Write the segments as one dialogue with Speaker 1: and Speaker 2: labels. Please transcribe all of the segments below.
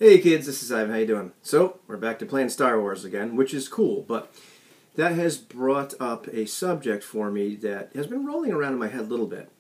Speaker 1: Hey kids, this is Ivan. How you doing? So, we're back to playing Star Wars again, which is cool, but that has brought up a subject for me that has been rolling around in my head a little bit,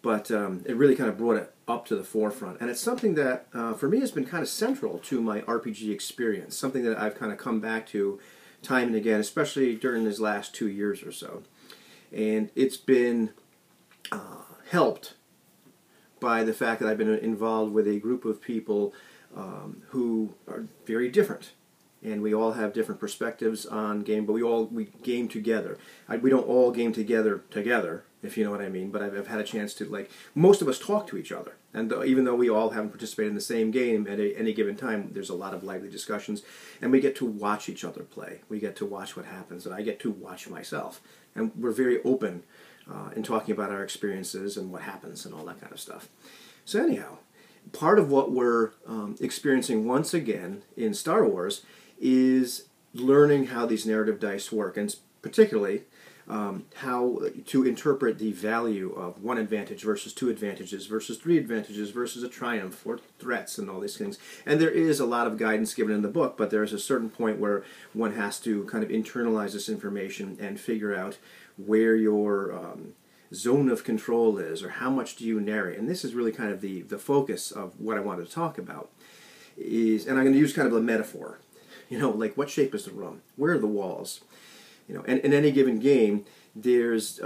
Speaker 1: but it really kind of brought it up to the forefront. And it's something that, for me, has been kind of central to my RPG experience, something that I've kind of come back to time and again, especially during these last 2 years or so. And it's been helped by the fact that I've been involved with a group of people who are very different, and we all have different perspectives on game, but we game together. We don't all game together, if you know what I mean, but I've had a chance to, like, most of us talk to each other, and even though we all haven't participated in the same game at any given time, there's a lot of lively discussions, and we get to watch each other play. We get to watch what happens, and I get to watch myself, and we're very open in talking about our experiences and what happens and all that kind of stuff. So anyhow, part of what we're experiencing once again in Star Wars is learning how these narrative dice work, and particularly how to interpret the value of one advantage versus two advantages versus three advantages versus a triumph or threats and all these things. And there is a lot of guidance given in the book, but there is a certain point where one has to kind of internalize this information and figure out where your zone of control is, or how much do you narrate. And this is really kind of the focus of what I wanted to talk about. And I'm going to use kind of a metaphor. You know, like, what shape is the room? Where are the walls? You know, and in any given game, there's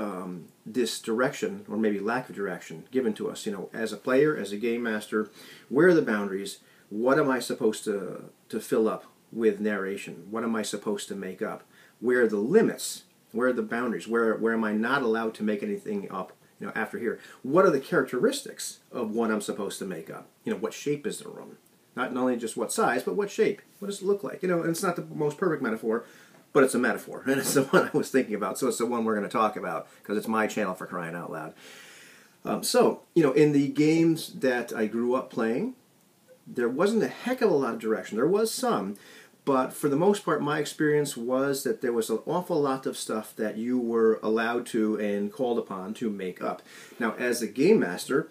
Speaker 1: this direction, or maybe lack of direction, given to us. You know, as a player, as a game master, where are the boundaries? What am I supposed to fill up with narration? What am I supposed to make up? Where are the limits? Where are the boundaries? Where am I not allowed to make anything up, you know, after here? What are the characteristics of what I'm supposed to make up? You know, what shape is the room? Not only just what size, but what shape? What does it look like? You know, and it's not the most perfect metaphor, but it's a metaphor, and it's the one I was thinking about, so it's the one we're going to talk about, because it's my channel, for crying out loud. So, you know, in the games that I grew up playing, there wasn't a heck of a lot of direction. There was some, but for the most part, my experience was that there was an awful lot of stuff that you were allowed to and called upon to make up. Now, as a game master,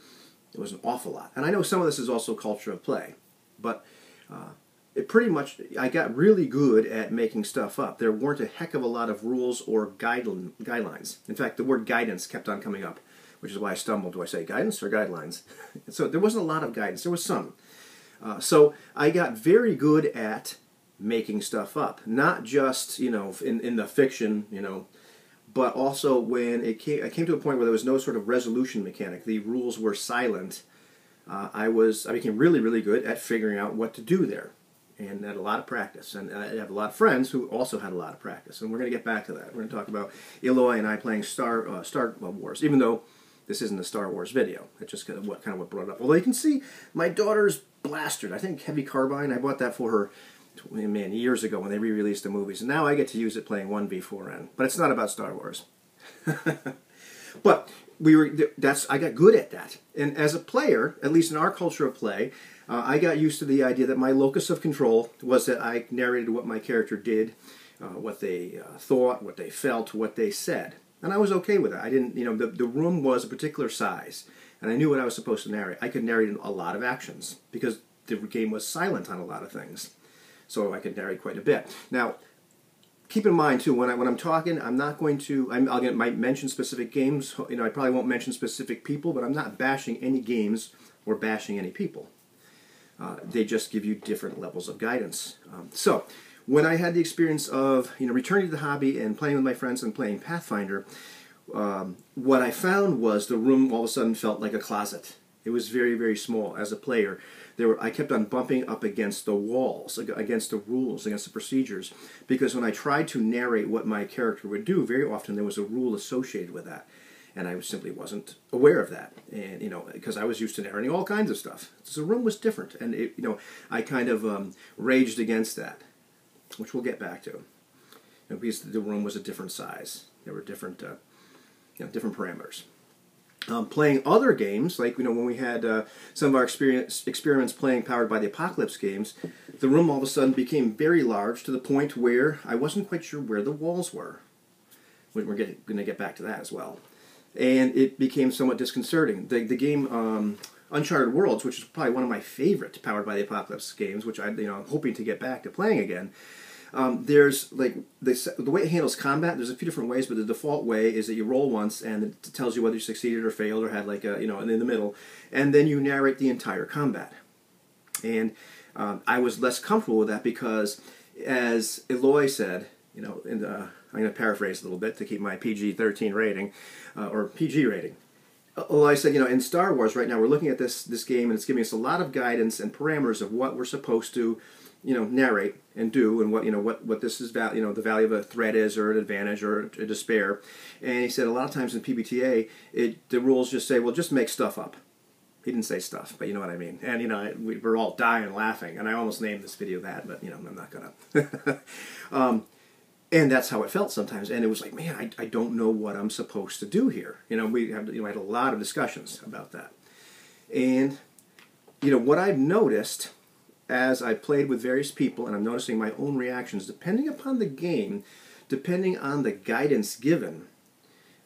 Speaker 1: it was an awful lot. And I know some of this is also culture of play, but it pretty much, I got really good at making stuff up. There weren't a heck of a lot of rules or guidelines. In fact, the word guidance kept on coming up, which is why I stumbled. Do I say guidance or guidelines? So there wasn't a lot of guidance. There was some. So I got very good at making stuff up, not just, you know, in the fiction, you know, but also when I came to a point where there was no sort of resolution mechanic. The rules were silent. I became really, really good at figuring out what to do there, and had a lot of practice. And I have a lot of friends who also had a lot of practice, and we're going to get back to that. We're going to talk about Eloy and I playing Star Wars, even though this isn't a Star Wars video. It's just kind of what brought it up. Although you can see my daughter's blaster, I think Heavy Carbine, I bought that for her, man, years ago when they re-released the movies, and now I get to use it playing 1v4N. But it's not about Star Wars. But I got good at that, and as a player, at least in our culture of play, I got used to the idea that my locus of control was that I narrated what my character did, what they thought, what they felt, what they said, and I was okay with that. I didn't, you know, the room was a particular size, and I knew what I was supposed to narrate. I could narrate a lot of actions because the game was silent on a lot of things. So I could narrate quite a bit. Now, keep in mind too, when I'm talking, I'm not going to. Might mention specific games. You know, I probably won't mention specific people, but I'm not bashing any games or bashing any people. They just give you different levels of guidance. So, when I had the experience of, you know, returning to the hobby and playing with my friends and playing Pathfinder, what I found was the room all of a sudden felt like a closet. It was very, very small. As a player, I kept on bumping up against the walls, against the rules, against the procedures, because when I tried to narrate what my character would do, very often there was a rule associated with that, and I simply wasn't aware of that. And, you know, because I was used to narrating all kinds of stuff, so the room was different, and you know, I kind of raged against that, which we'll get back to. You know, because the room was a different size, there were different, you know, different parameters. Playing other games, like, you know, when we had some of our experiments playing Powered by the Apocalypse games, the room all of a sudden became very large to the point where I wasn't quite sure where the walls were. We're going to get back to that as well. And it became somewhat disconcerting. The game Uncharted Worlds, which is probably one of my favorite Powered by the Apocalypse games, which I'm hoping to get back to playing again. There's like the way it handles combat. There's a few different ways, but the default way is that you roll once, and it tells you whether you succeeded or failed, or had like a and in the middle, and then you narrate the entire combat. And I was less comfortable with that because, as Eloy said, I'm going to paraphrase a little bit to keep my PG-13 rating or PG rating. Eloy said, in Star Wars right now we're looking at this game, and it's giving us a lot of guidance and parameters of what we're supposed to narrate and do, and what this is the value of a threat is, or an advantage, or a despair. And he said a lot of times in PBTA, the rules just say, well, just make stuff up. He didn't say stuff, but you know what I mean. And we're all dying laughing, and I almost named this video that, but I'm not gonna. And that's how it felt sometimes. And it was like, man, I don't know what I'm supposed to do here. We had a lot of discussions about that. And what I've noticed as I played with various people, and I'm noticing my own reactions, depending upon the game, depending on the guidance given,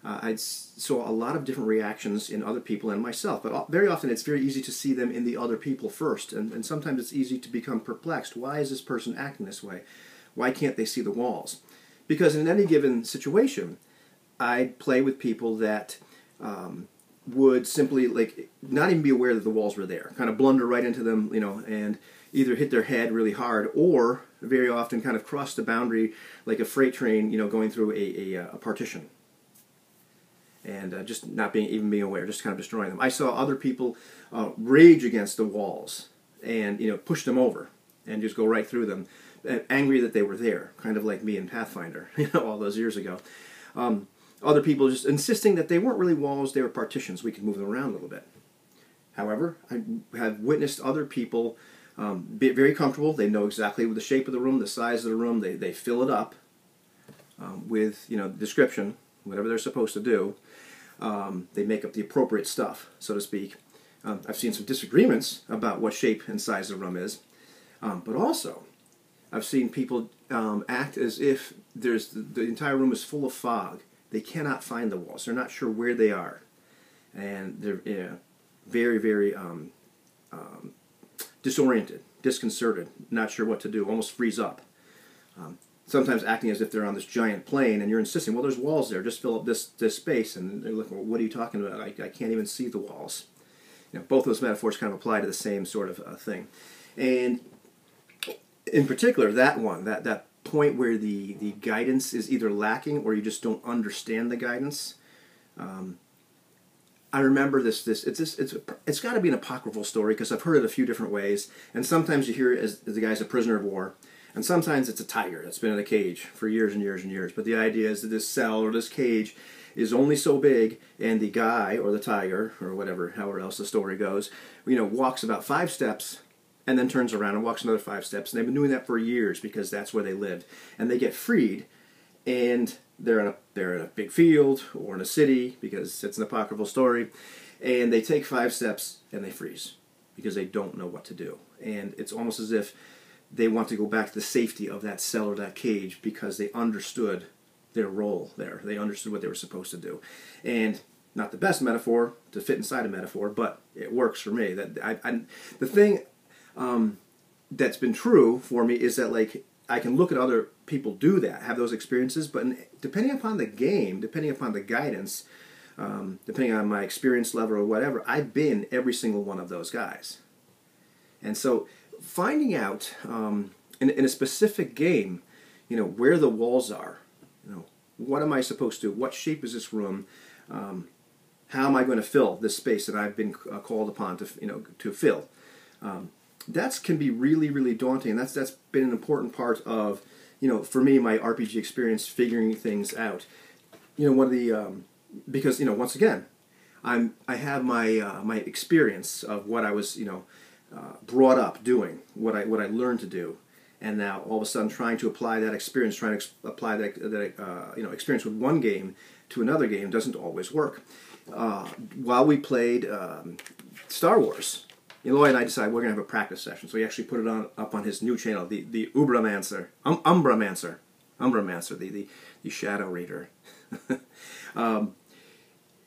Speaker 1: I saw a lot of different reactions in other people and myself. But very often it's very easy to see them in the other people first. And sometimes it's easy to become perplexed. Why is this person acting this way? Why can't they see the walls? Because in any given situation, I'd play with people that would simply not even be aware that the walls were there, kind of blunder right into them, and either hit their head really hard, or very often kind of cross the boundary like a freight train, going through a partition, and just not even being aware, just kind of destroying them. I saw other people rage against the walls and push them over and just go right through them, angry that they were there, kind of like me in Pathfinder, all those years ago. Other people just insisting that they weren't really walls, they were partitions. We could move them around a little bit. However, I have witnessed other people be very comfortable. They know exactly the shape of the room, the size of the room. They fill it up with description, whatever they're supposed to do. They make up the appropriate stuff, so to speak. I've seen some disagreements about what shape and size the room is, but also I've seen people act as if the entire room is full of fog. They cannot find the walls. They're not sure where they are, and they're very, very disoriented, disconcerted, not sure what to do, almost freeze up. Sometimes acting as if they're on this giant plane, and you're insisting, well, there's walls there, just fill up this space, and they're looking, well, what are you talking about? I can't even see the walls. Both those metaphors kind of apply to the same sort of thing. And in particular, that point where the guidance is either lacking or you just don't understand the guidance. I remember it's got to be an apocryphal story, because I've heard it a few different ways, and sometimes you hear it as the guy's a prisoner of war, and sometimes it's a tiger that's been in a cage for years and years and years. But the idea is that this cell or this cage is only so big, and the guy or the tiger or whatever, however else the story goes, walks about 5 steps and then turns around and walks another 5 steps. And they've been doing that for years because that's where they lived. And they get freed, and they're in a big field or in a city, because it's an apocryphal story, and they take 5 steps and they freeze because they don't know what to do. And it's almost as if they want to go back to the safety of that cell or that cage because they understood their role there. They understood what they were supposed to do. And not the best metaphor to fit inside a metaphor, but it works for me. The thing that's been true for me is that I can look at other people do that, have those experiences, but depending upon the game, depending upon the guidance, depending on my experience level or whatever, I've been every single one of those guys. And so finding out in a specific game, where the walls are, what am I supposed to do? What shape is this room? How am I going to fill this space that I've been called upon to fill? That can be really, really daunting, and that's been an important part of, for me, my RPG experience, figuring things out. One of the because once again, I have my experience of what I was brought up doing, what I learned to do, and now all of a sudden trying to apply that experience, trying to apply that experience with one game to another game doesn't always work. While we played Star Wars, Eloy and I decided we're going to have a practice session, so he actually put it up on his new channel, the Ubramancer, the Shadow Reader.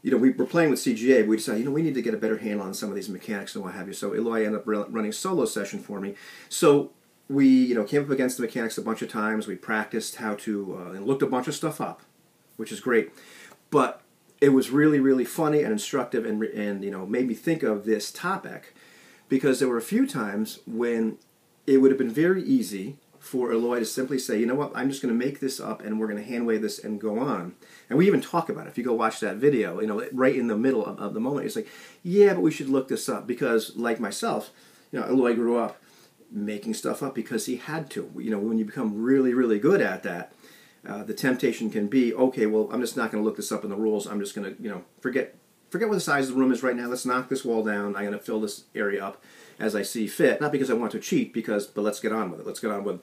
Speaker 1: we were playing with CGA, but we decided, we need to get a better handle on some of these mechanics and what have you. So Eloy ended up running a solo session for me. So we, came up against the mechanics a bunch of times. We practiced how to, and looked a bunch of stuff up, which is great. But it was really, really funny and instructive, and made me think of this topic, because there were a few times when it would have been very easy for Eloy to simply say, you know what, I'm just going to make this up and we're going to hand wave this and go on. And we even talk about it. If you go watch that video, right in the middle of the moment, it's like, yeah, but we should look this up, because like myself, Eloy grew up making stuff up because he had to. When you become really, really good at that, the temptation can be, okay, well, I'm just not going to look this up in the rules. I'm just going to, forget what the size of the room is right now. Let's knock this wall down. I'm going to fill this area up as I see fit. Not because I want to cheat, but let's get on with it. Let's get on with,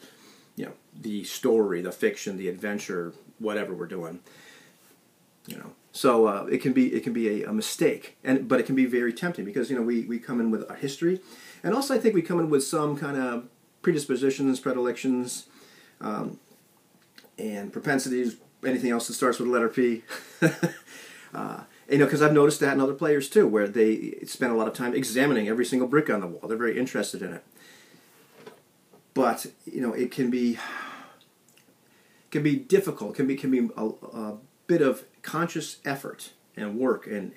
Speaker 1: the story, the fiction, the adventure, whatever we're doing. So it can be a mistake, but it can be very tempting, because we come in with a history, and also I think we come in with some kind of predispositions, predilections, and propensities. Anything else that starts with the letter P. Because I've noticed that in other players too, where they spend a lot of time examining every single brick on the wall. They're very interested in it. But it can be difficult. Can be a bit of conscious effort and work and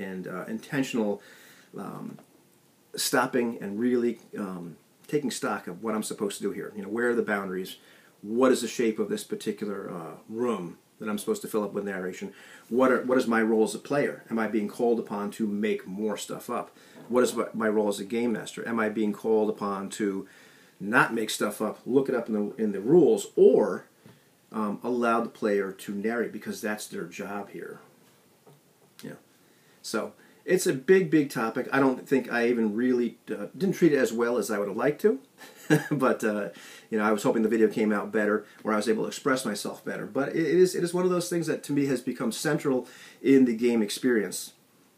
Speaker 1: intentional stopping and really taking stock of what I'm supposed to do here. Where are the boundaries? What is the shape of this particular room that I'm supposed to fill up with narration? What is my role as a player? Am I being called upon to make more stuff up? What is my role as a game master? Am I being called upon to not make stuff up, look it up in the rules, or allow the player to narrate, because that's their job here? So it's a big, big topic. I don't think I even really didn't treat it as well as I would have liked to, but I was hoping the video came out better, or I was able to express myself better. But it is one of those things that to me has become central in the game experience,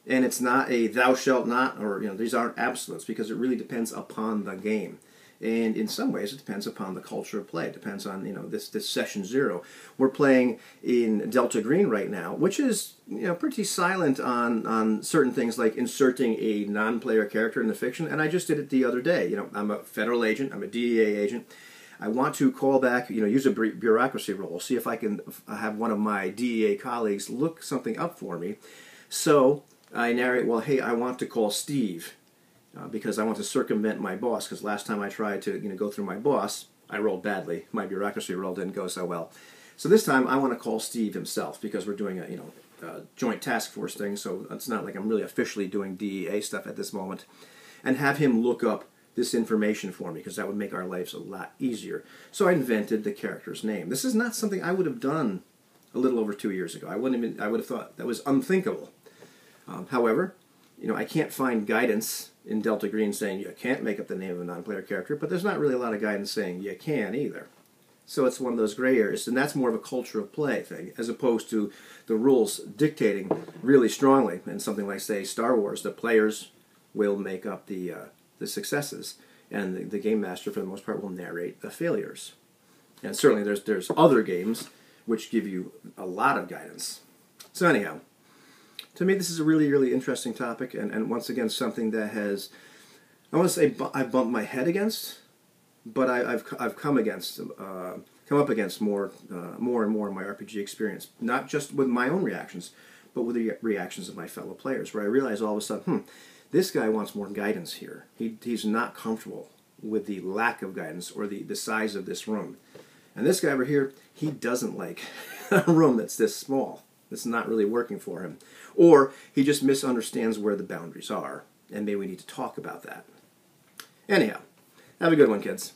Speaker 1: and it's not a thou shalt not, or these aren't absolutes, because it really depends upon the game. And in some ways, it depends upon the culture of play. It depends on this session 0. We're playing in Delta Green right now, which is pretty silent on certain things like inserting a non-player character in the fiction. And I just did it the other day. I'm a federal agent. I'm a DEA agent. I want to call back, use a bureaucracy role. See if I can have one of my DEA colleagues look something up for me. So I narrate, well, hey, I want to call Steve. Because I want to circumvent my boss, because last time I tried to go through my boss, I rolled badly. My bureaucracy roll didn't go so well. So this time I want to call Steve himself, because we're doing a joint task force thing, so it's not like I'm really officially doing DEA stuff at this moment, and have him look up this information for me, because that would make our lives a lot easier. So I invented the character's name. This is not something I would have done a little over 2 years ago. I would have thought that was unthinkable. However, I can't find guidance in Delta Green saying you can't make up the name of a non-player character, but there's not really a lot of guidance saying you can either. So it's one of those gray areas, and that's more of a culture of play thing, as opposed to the rules dictating really strongly. In something like, say, Star Wars, the players will make up the successes, and the game master, for the most part, will narrate the failures. And certainly there's other games which give you a lot of guidance. So anyhow, to me, this is a really, really interesting topic, and once again, something that has, I want to say, I've bumped my head against, but I've come up against more and more in my RPG experience. Not just with my own reactions, but with the reactions of my fellow players, where I realize all of a sudden, this guy wants more guidance here. He's not comfortable with the lack of guidance or the size of this room. And this guy over here, he doesn't like a room that's this small. It's not really working for him. Or he just misunderstands where the boundaries are, and maybe we need to talk about that. Anyhow, have a good one, kids.